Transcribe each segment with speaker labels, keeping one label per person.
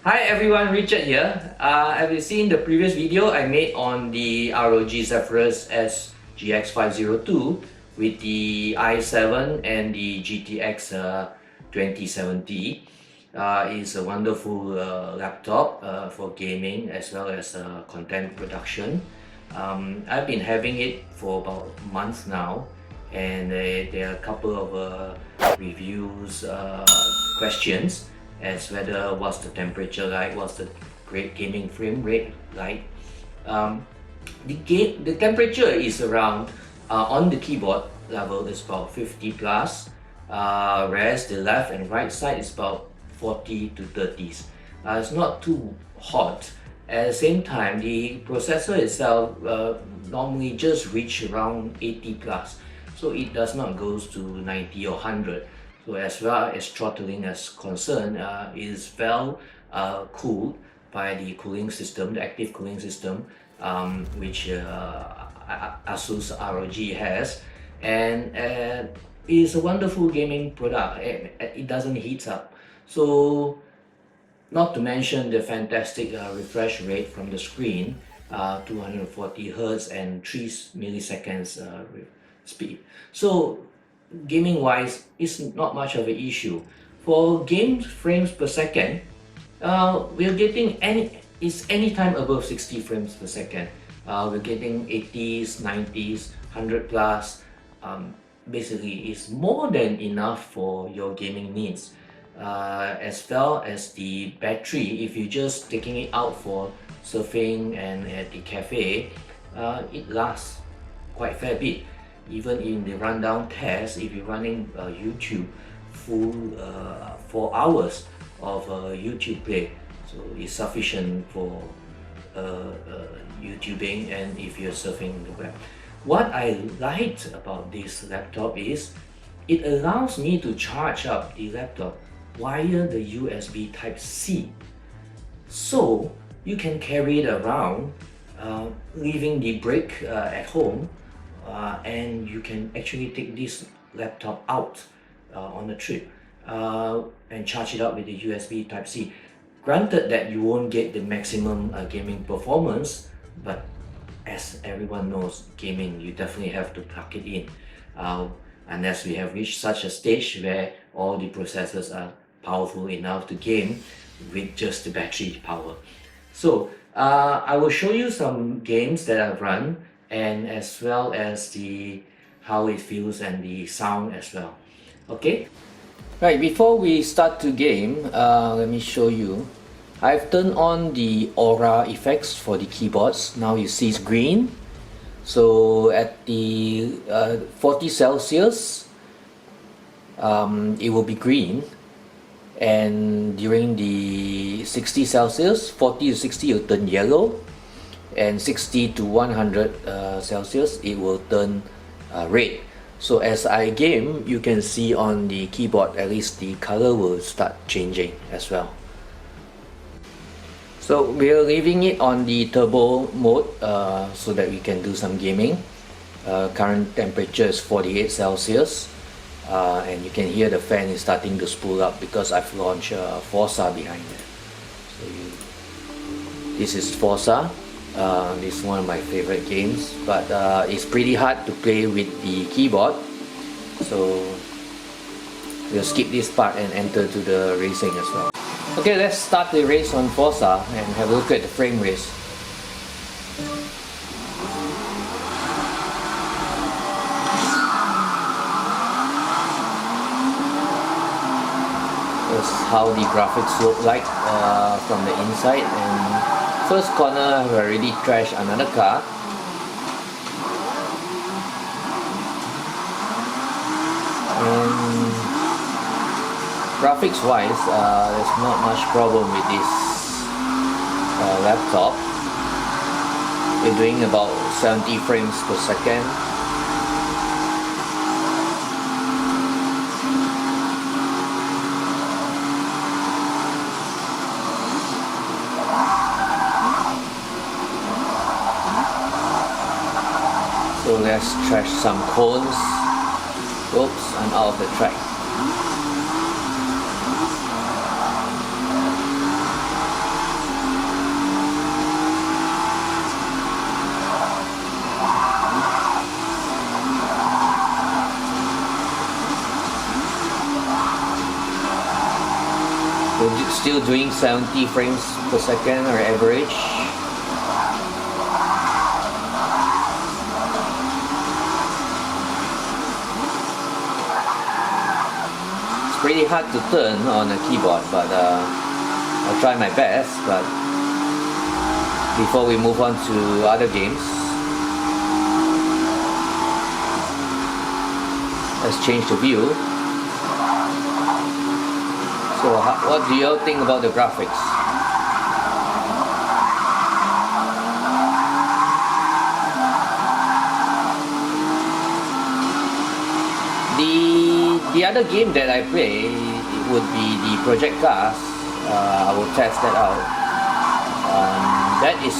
Speaker 1: Hi everyone, Richard here. As you seen the previous video I made on the ROG Zephyrus S GX502 with the i7 and the GTX 2070. It's a wonderful laptop for gaming as well as content production. I've been having it for about a month now, and there are a couple of reviews questions as whether what's the temperature like, what's the great gaming frame rate like. The temperature is around on the keyboard level is about 50 plus, whereas the left and right side is about 40 to 30s. It's not too hot. At the same time, the processor itself normally just reach around 80 plus, so it does not go to 90 or 100. So as far as throttling is concerned, it is well cooled by the cooling system, the active cooling system, which ASUS ROG has, and it is a wonderful gaming product. It doesn't heat up. So not to mention the fantastic refresh rate from the screen, 240 Hz and 3 milliseconds speed. So gaming wise, it's not much of an issue. For game frames per second, we're getting anytime above 60 frames per second. We're getting 80s, 90s, 100 plus. Basically, it's more than enough for your gaming needs. As well as the battery, if you're just taking it out for surfing and at the cafe, it lasts quite a fair bit. Even in the rundown test, if you're running YouTube full 4 hours of YouTube play, so it's sufficient for YouTubing and if you're surfing the web. What I liked about this laptop is it allows me to charge up the laptop via the USB Type-C. So you can carry it around, leaving the brick at home, and you can actually take this laptop out on a trip and charge it up with the USB Type-C. Granted that you won't get the maximum gaming performance, but as everyone knows, gaming, you definitely have to plug it in, unless we have reached such a stage where all the processors are powerful enough to game with just the battery power. So I will show you some games that I've run, and as well as how it feels and the sound as well. Okay, right, before we start to game, let me show you. I've turned on the aura effects for the keyboards. Now you see it's green. So at the 40 Celsius, it will be green, and during the 60 Celsius, 40 to 60, it will turn yellow, and 60 to 100 Celsius, it will turn red. So as I game, you can see on the keyboard, at least the color will start changing as well. So we're leaving it on the turbo mode so that we can do some gaming. Current temperature is 48 Celsius, and you can hear the fan is starting to spool up because I've launched Forza behind it. So this is Forza. This is one of my favorite games, but it's pretty hard to play with the keyboard, so we'll skip this part and enter to the racing as well. Okay, let's start the race on Forza and have a look at the frame race. That's how the graphics look like from the inside. And first corner, I've already trashed another car. And graphics wise, there's not much problem with this laptop. We're doing about 70 frames per second. So let's trash some cones. Oops, I'm out of the track. still doing 70 frames per second or average. It's pretty hard to turn on a keyboard, but I'll try my best. But before we move on to other games, let's change the view. So what do you all think about the graphics? The other game that I play would be the Project Cars. I will test that out. That is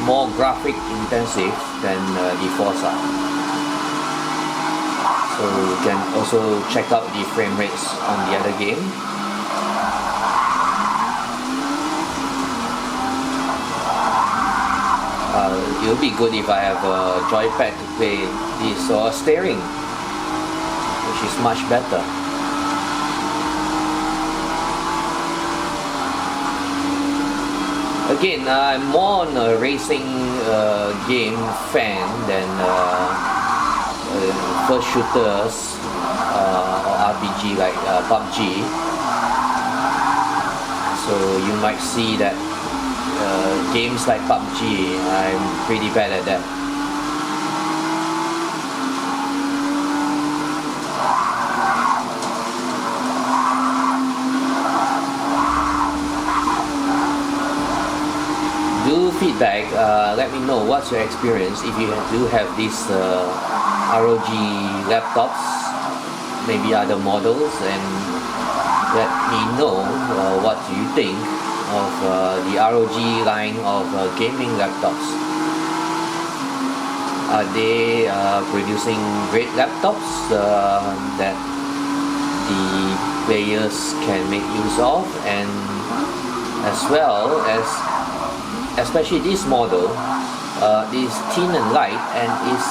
Speaker 1: more graphic intensive than the Forza. So you can also check out the frame rates on the other game. It would be good if I have a joypad to play this, or a steering, which is much better. Again, I'm more on a racing game fan than first shooters or RPG like PUBG. So you might see that games like PUBG, I'm pretty bad at that. Do feedback, let me know what's your experience if you do have these ROG laptops, maybe other models, and let me know what you think of the ROG line of gaming laptops. Are they producing great laptops that the players can make use of, and as well as, especially this model is thin and light and is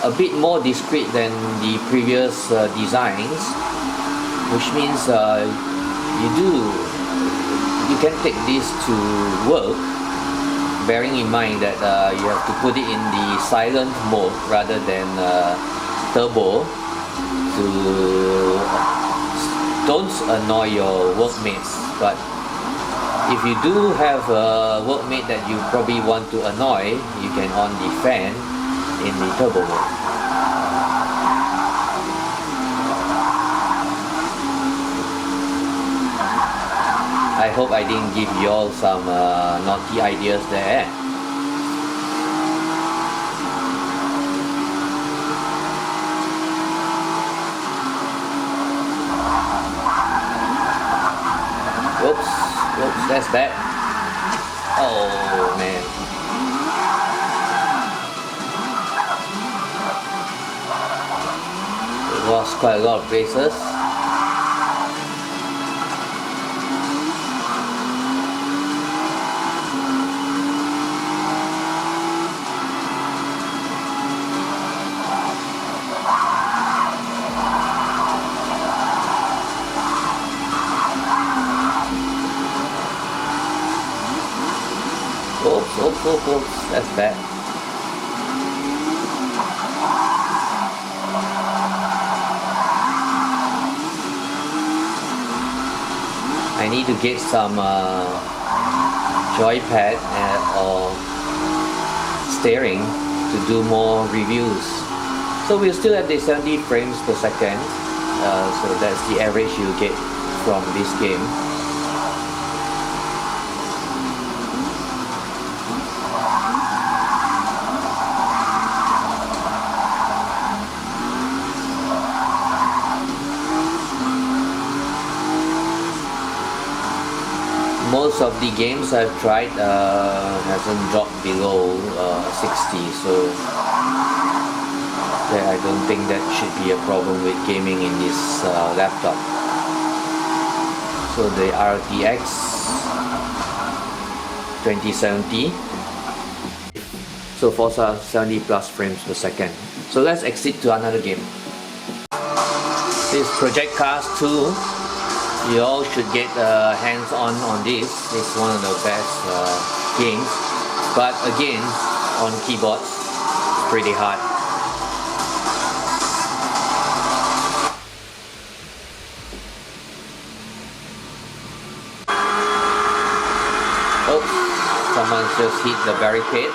Speaker 1: a bit more discreet than the previous designs, which means you can take this to work, bearing in mind that you have to put it in the silent mode rather than turbo to don't annoy your workmates. But if you do have a workmate that you probably want to annoy, you can on the fan in the turbo mode. I hope I didn't give you all some naughty ideas there. Whoops, that's bad. Oh man. It lost quite a lot of places. Oops, that's bad. I need to get some joypad or steering to do more reviews. So we're still at the 70 frames per second, so that's the average you get from this game. Most of the games I've tried hasn't dropped below 60, so I don't think that should be a problem with gaming in this laptop. So the RTX 2070, so Forza 70 plus frames per second. So let's exit to another game. This is Project Cars 2. You all should get hands-on on this. It's one of the best games, but again, on keyboards, it's pretty hard. Oops, someone just hit the barricade.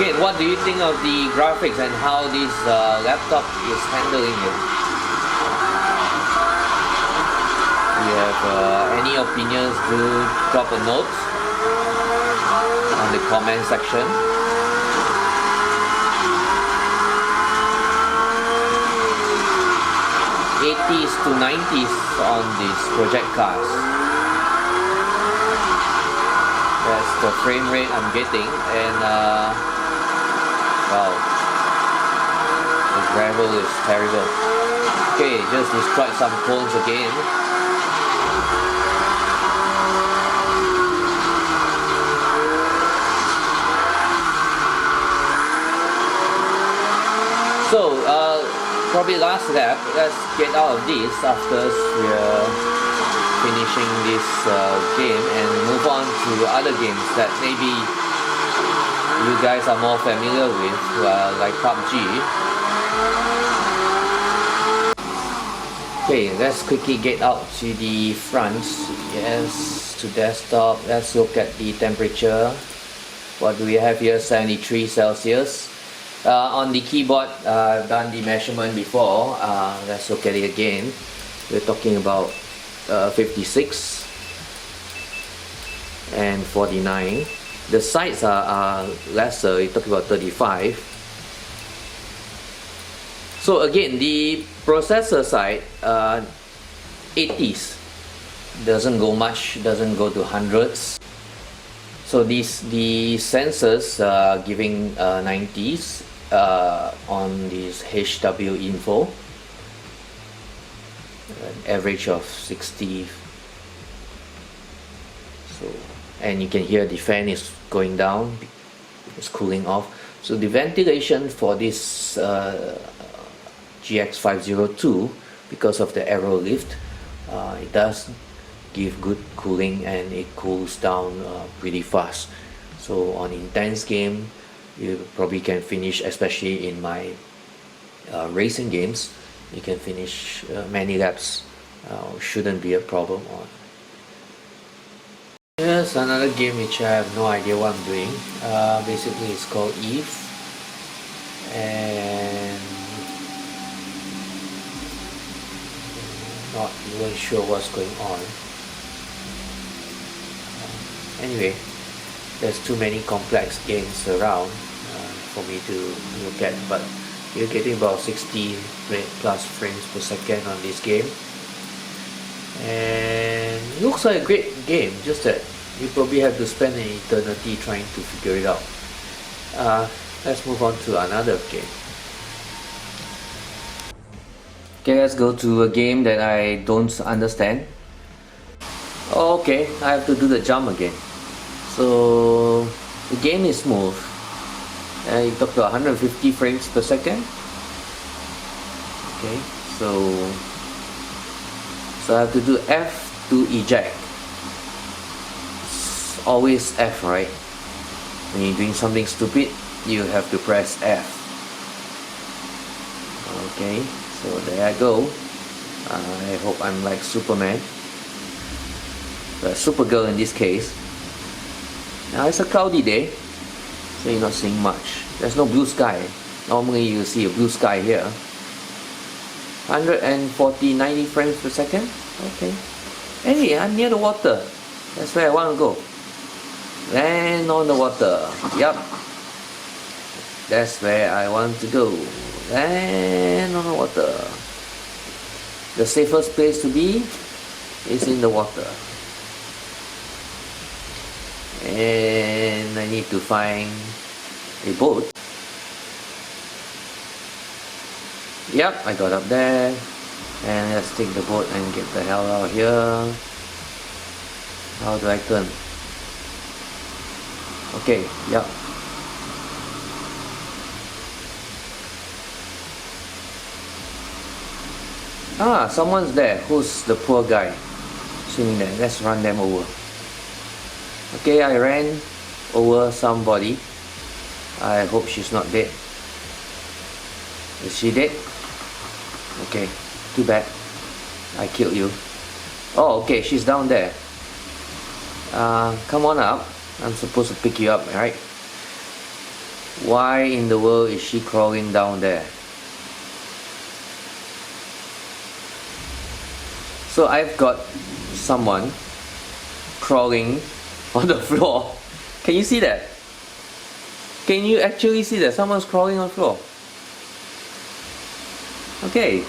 Speaker 1: Again, what do you think of the graphics and how this laptop is handling it? If you have any opinions, do drop a note on the comment section. '80s to '90s on these project cards. That's the frame rate I'm getting, and wow, the gravel is terrible. Okay, just destroyed some cones again. So, probably last lap. Let's get out of this after we're finishing this game and move on to other games that maybe you guys are more familiar with, like PUBG. Okay, let's quickly get out to the front. Yes, to desktop. Let's look at the temperature. What do we have here? 73 Celsius. On the keyboard, I've done the measurement before. Let's look at it again. We're talking about 56 and 49. The sides are lesser. You're talking about 35. So again, the processor side, 80s, doesn't go much, doesn't go to hundreds. So the sensors giving 90s on this HW info, an average of 60. So, and you can hear the fan is going down, it's cooling off. So the ventilation for this GX502, because of the aero lift, it does give good cooling and it cools down pretty fast. So on intense game, you probably can finish, especially in my racing games, you can finish many laps. Shouldn't be a problem. Here's another game which I have no idea what I'm doing. Basically it's called Eve, and not even sure what's going on. Anyway, there's too many complex games around for me to look at, but you're getting about 60 plus frames per second on this game, and it looks like a great game, just that you probably have to spend an eternity trying to figure it out. Let's move on to another game. Okay, let's go to a game that I don't understand. Okay, I have to do the jump again. So the game is smooth. You talk to 150 frames per second. Okay, so I have to do F to eject. It's always F, right? When you're doing something stupid, you have to press F. Okay, so there I go. I hope I'm like Superman, Supergirl in this case. Now it's a cloudy day, so you're not seeing much. There's no blue sky. Normally you see a blue sky here. 140, 90 frames per second. Okay. Hey, I'm near the water. That's where I want to go. Land on the water. Yup. That's where I want to go. Land on the water. The safest place to be is in the water. And I need to find a boat. Yep, I got up there. And let's take the boat and get the hell out of here. How do I turn? Okay, yep. Ah, someone's there. Who's the poor guy swimming there? Let's run them over. Okay, I ran over somebody. I hope she's not dead. Is she dead? Okay, too bad. I killed you. Oh, okay, she's down there. Come on up. I'm supposed to pick you up, right? Why in the world is she crawling down there? So I've got someone crawling on the floor. Can you see that? Can you actually see that? Someone's crawling on the floor. Okay,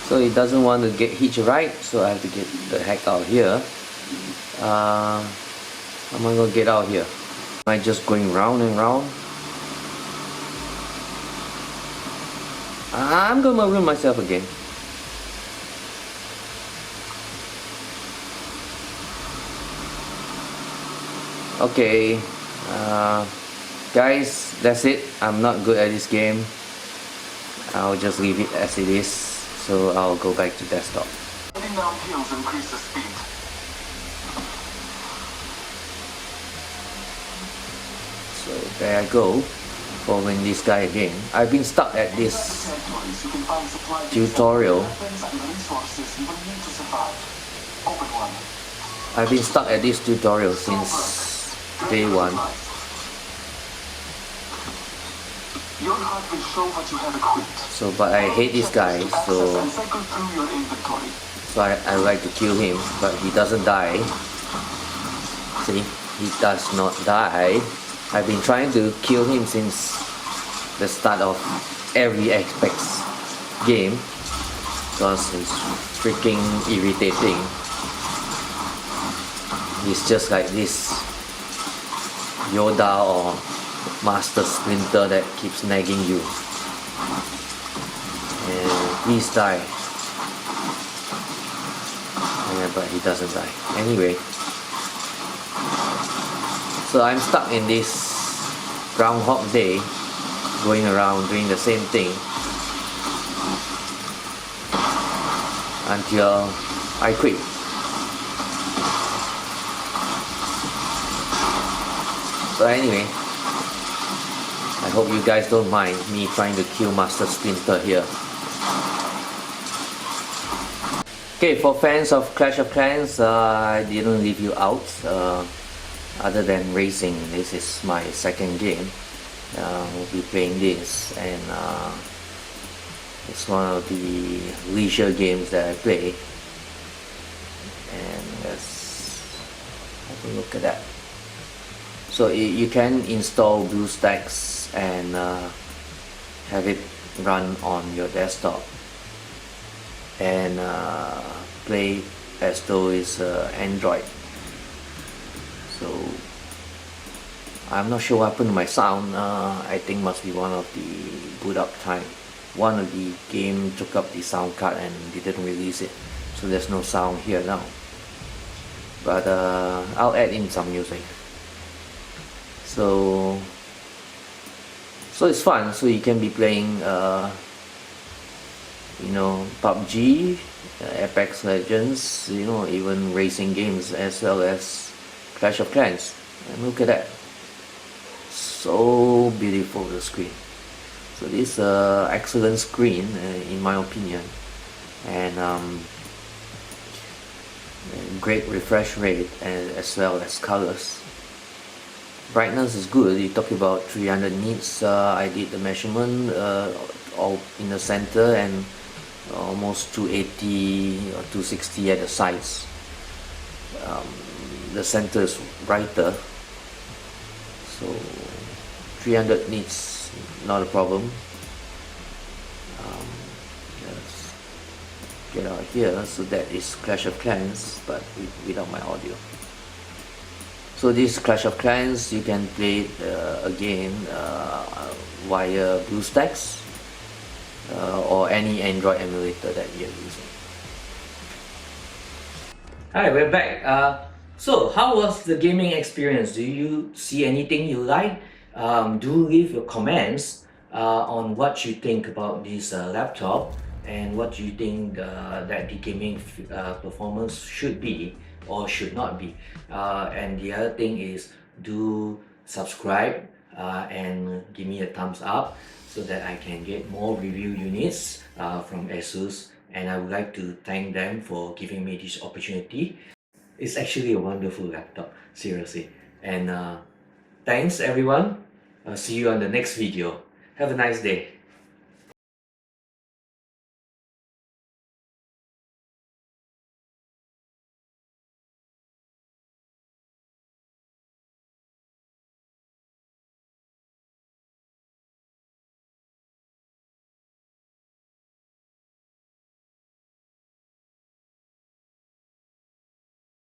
Speaker 1: so he doesn't want to get hitched right, so I have to get the heck out of here. How am I gonna get out here? Am I just going round and round? I'm gonna ruin myself again. Okay, guys, that's it. I'm not good at this game. I'll just leave it as it is. So I'll go back to desktop.
Speaker 2: Heading down hills increase the speed.
Speaker 1: So there I go, following this guy again. I've been stuck at this tutorial. I've been stuck at this tutorial since day one. So, but I hate this guy, so I like to kill him, but he doesn't die. See, he does not die. I've been trying to kill him since the start of every Apex game because he's freaking irritating. He's just like this Yoda or Master Splinter that keeps nagging you. And please die. Yeah, but he doesn't die. Anyway, so I'm stuck in this Groundhog Day, going around doing the same thing until I quit. So anyway, I hope you guys don't mind me trying to kill Master Splinter here. Okay, for fans of Clash of Clans, I didn't leave you out. Other than racing, this is my second game. We'll be playing this, and it's one of the leisure games that I play. And let's have a look at that. So you can install BlueStacks and have it run on your desktop and play as though it's Android. So I'm not sure what happened to my sound. I think must be one of the boot up time. One of the game took up the sound card and didn't release it, so there's no sound here now. But I'll add in some music. So it's fun. So you can be playing PUBG, Apex Legends, even racing games, as well as Clash of Clans. And look at that, so beautiful, the screen. So this is an excellent screen in my opinion, and great refresh rate, and as well as colors. Brightness is good. You talk about 300 nits. I did the measurement all in the center and almost 280 or 260 at the sides. The center is brighter, so 300 nits not a problem. Let's get out here. So that is Clash of Clans, but without my audio. So this Clash of Clans, you can play it again via BlueStacks or any Android emulator that you're using. Hi, we're back. So, how was the gaming experience? Do you see anything you like? Do leave your comments on what you think about this laptop and what you think that the gaming performance should be or should not be. And the other thing is, do subscribe and give me a thumbs up so that I can get more review units from ASUS, and I would like to thank them for giving me this opportunity. It's actually a wonderful laptop, seriously. And thanks everyone. See you on the next video. Have a nice day.